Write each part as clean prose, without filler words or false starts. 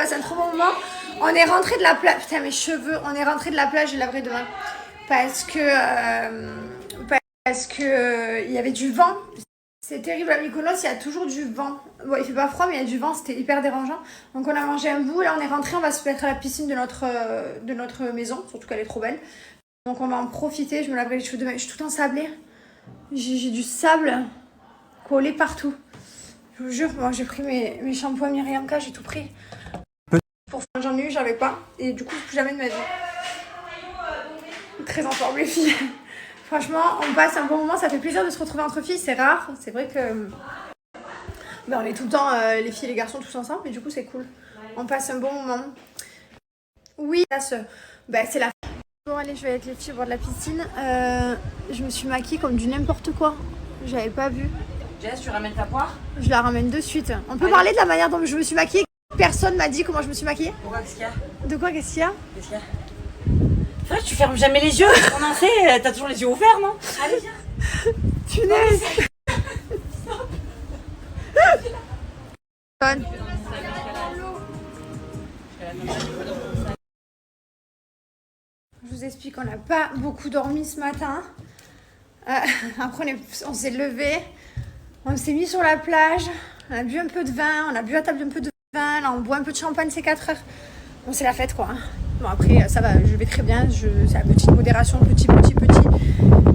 passe un trop bon moment. On est rentré de la plage. Putain, mes cheveux. On est rentré de la plage, je laverai demain. Parce que il y avait du vent. C'est terrible à Mykonos, il y a toujours du vent. Bon, il fait pas froid, mais il y a du vent, c'était hyper dérangeant. Donc on a mangé un bout, là on est rentré, on va se mettre à la piscine de notre maison, surtout qu'elle est trop belle. Donc on va en profiter, je me laverai les cheveux demain. Je suis tout ensablée. J'ai du sable collé partout. Je vous jure, moi j'ai pris mes shampoings Miriamka, j'ai tout pris. Pour faire, j'en ai eu, j'avais pas. Et du coup, plus jamais de ma vie. Très en forme les filles. Franchement, on passe un bon moment, ça fait plaisir de se retrouver entre filles, c'est rare. C'est vrai que on est tout le temps, les filles et les garçons, tous ensemble, mais du coup, c'est cool. On passe un bon moment. Oui, là, c'est la fin. Bon, allez, je vais avec les filles au bord de la piscine. Je me suis maquillée comme du n'importe quoi. J'avais pas vu. Jess, tu ramènes ta poire? Je la ramène de suite. On peut parler de la manière dont je me suis maquillée. Personne m'a dit comment je me suis maquillée. Pourquoi? Qu'est-ce qu'il y a? De quoi? Qu'est-ce qu'il y a? Qu'est-ce qu'il y a? C'est vrai que tu fermes jamais les yeux. On en sait, t'as toujours les yeux ouverts, non? Allez, viens. Punaise. Je vous explique, on n'a pas beaucoup dormi ce matin. Après, on s'est levé, on s'est mis sur la plage, on a bu un peu de vin, on a bu à table un peu de vin, là on boit un peu de champagne, c'est 4 heures. Bon, c'est la fête quoi. Bon, après, ça va, je vais très bien, c'est la petite modération, petit.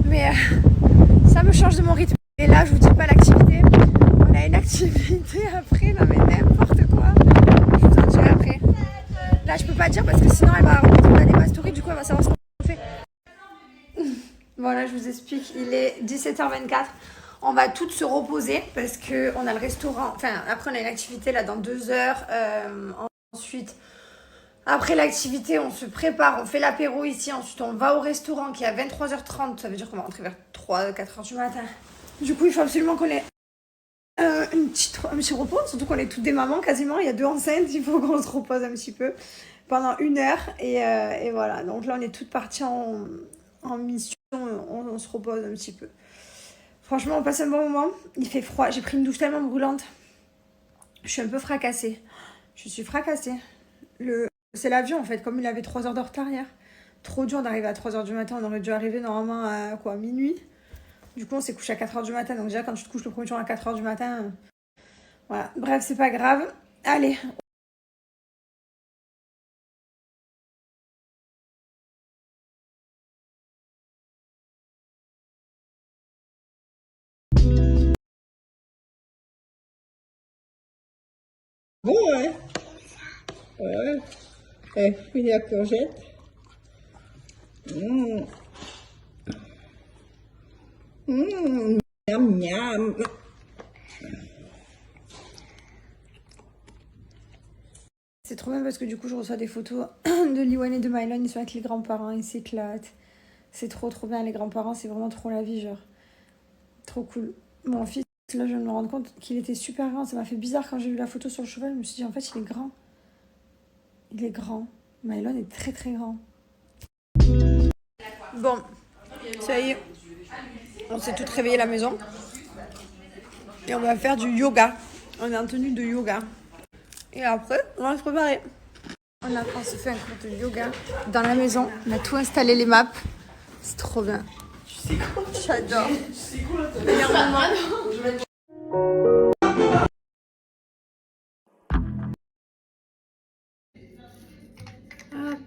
Mais ça me change de mon rythme. Et là, je vous dis pas l'activité. On a une activité après, non mais n'importe quoi. Je vous en dirai après. Là, je peux pas dire parce que sinon, elle va regarder ma story, du coup, elle va savoir ce qu'on fait. Voilà, je vous explique, il est 17h24. On va toutes se reposer parce qu'on a le restaurant. Enfin, après, on a une activité là dans 2 heures. Ensuite, après l'activité, on se prépare, on fait l'apéro ici. Ensuite, on va au restaurant qui est à 23h30. Ça veut dire qu'on va rentrer vers 3-4h du matin. Du coup, il faut absolument qu'on ait un petit repos. Surtout qu'on est toutes des mamans quasiment. Il y a 2 enceintes. Il faut qu'on se repose un petit peu pendant 1 heure. Et voilà. Donc là, on est toutes parties en mission. On se repose un petit peu. Franchement, on passe un bon moment. Il fait froid. J'ai pris une douche tellement brûlante. Je suis un peu fracassée. Je suis fracassée. C'est l'avion en fait, comme il avait 3 heures de retard hier. Trop dur d'arriver à 3 heures du matin. On aurait dû arriver normalement à minuit. Du coup, on s'est couché à 4 heures du matin. Donc déjà, quand tu te couches le premier jour à 4 heures du matin... Voilà. Bref, c'est pas grave. Allez. Bon, hein? Ouais. Puis la courgette. Miam, miam. C'est trop bien parce que du coup, je reçois des photos de Liwan et de Mylon. Ils sont avec les grands-parents, ils s'éclatent. C'est trop bien, les grands-parents, c'est vraiment trop la vie, genre. Trop cool. Mon fils, là, je viens de me rendre compte qu'il était super grand. Ça m'a fait bizarre quand j'ai vu la photo sur le cheval. Je me suis dit, en fait, il est grand. Il est grand. Mylon est très grand. Bon, ça y est. On s'est toutes réveillées à la maison. Et on va faire du yoga. On est en tenue de yoga. Et après, on va se préparer. On s'est fait un cours de yoga dans la maison. On a tout installé, les maps. C'est trop bien. J'adore. Meilleur moment. Hop.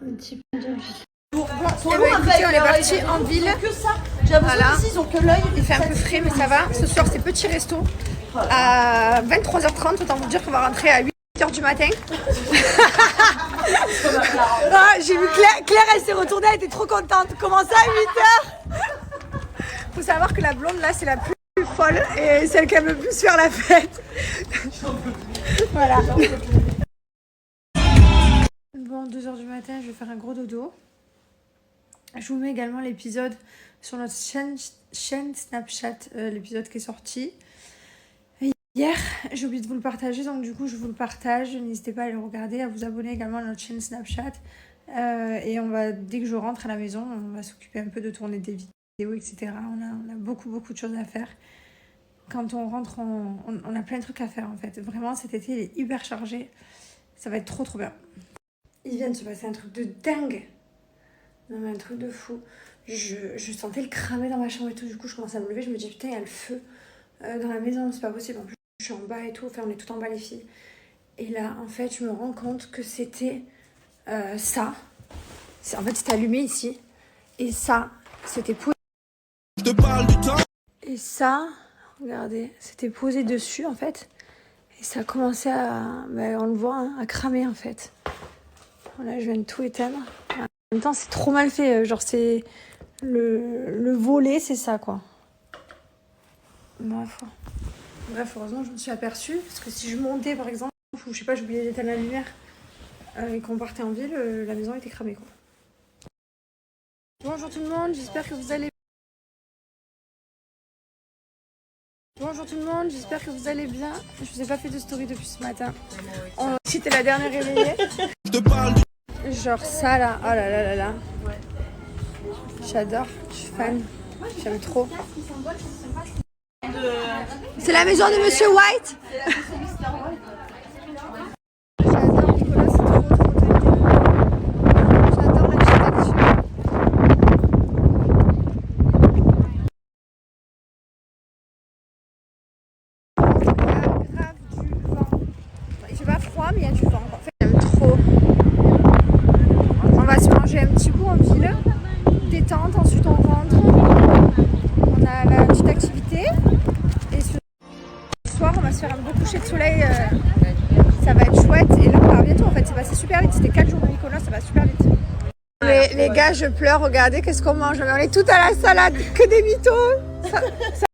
Un petit peu de vie. Bon, écoutez, on est parti en ville. Que ça. J'ai l'impression Voilà. qu'ici, ils ont que l'œil. Il fait un peu frais, mais ça va. Ce soir, c'est petit resto. À 23h30, autant vous dire qu'on va rentrer à 8h du matin. Ah, j'ai vu Claire, elle s'est retournée, elle était trop contente. Comment ça, à 8h? Faut savoir que la blonde, là, c'est la plus folle et celle qui aime le plus faire la fête. Voilà. Bon, 2h du matin, je vais faire un gros dodo. Je vous mets également l'épisode sur notre chaîne Snapchat, l'épisode qui est sorti hier. J'ai oublié de vous le partager, donc du coup je vous le partage. N'hésitez pas à le regarder, à vous abonner également à notre chaîne Snapchat. Et dès que je rentre à la maison, on va s'occuper un peu de tourner des vidéos, etc. On a beaucoup de choses à faire. quand on rentre, on a plein de trucs à faire en fait. Vraiment, cet été, il est hyper chargé. Ça va être trop bien. Il vient de se passer un truc de dingue. Non mais un truc de fou. Je sentais le cramer dans ma chambre et tout. Du coup, je commence à me lever. Je me dis, putain, il y a le feu dans la maison. C'est pas possible. En plus, je suis en bas et tout. Enfin, on est tout en bas, les filles. Et là, en fait, je me rends compte que c'était ça. En fait, c'était allumé ici. Et ça, c'était posé. Je te parle du temps. Et ça, regardez, c'était posé dessus, en fait. Et ça a commencé à, on le voit, hein, à cramer, en fait. Voilà, je viens de tout éteindre. En même temps, c'est trop mal fait. Genre, c'est le volet, c'est ça, quoi. Bref, heureusement, je me suis aperçue. Parce que si je montais, par exemple, ou je sais pas, j'oubliais d'éteindre la lumière et qu'on partait en ville, la maison était cramée, quoi. Bonjour tout le monde, j'espère que vous allez... Bonjour tout le monde, j'espère que vous allez bien. Je vous ai pas fait de story depuis ce matin. C'était la dernière réveillée. Je te parle du... Genre ça là, oh là là là là. J'adore, je suis fan. J'aime trop. C'est la maison de Monsieur White. J'adore Nicolas, c'est trop j'adore l'architecture. Grave du vent. Il fait pas froid mais il y a du vent. En fait, j'aime trop. On va se manger un petit bout en ville, détente, ensuite on rentre. On a la petite activité et ce soir on va se faire un beau coucher de soleil. Ça va être chouette et là on part bientôt en fait. C'est passé super vite. C'était 4 jours de Nicolas, ça va super vite. Les gars, je pleure. Regardez qu'est-ce qu'on mange. On est tout à la salade, que des mythos.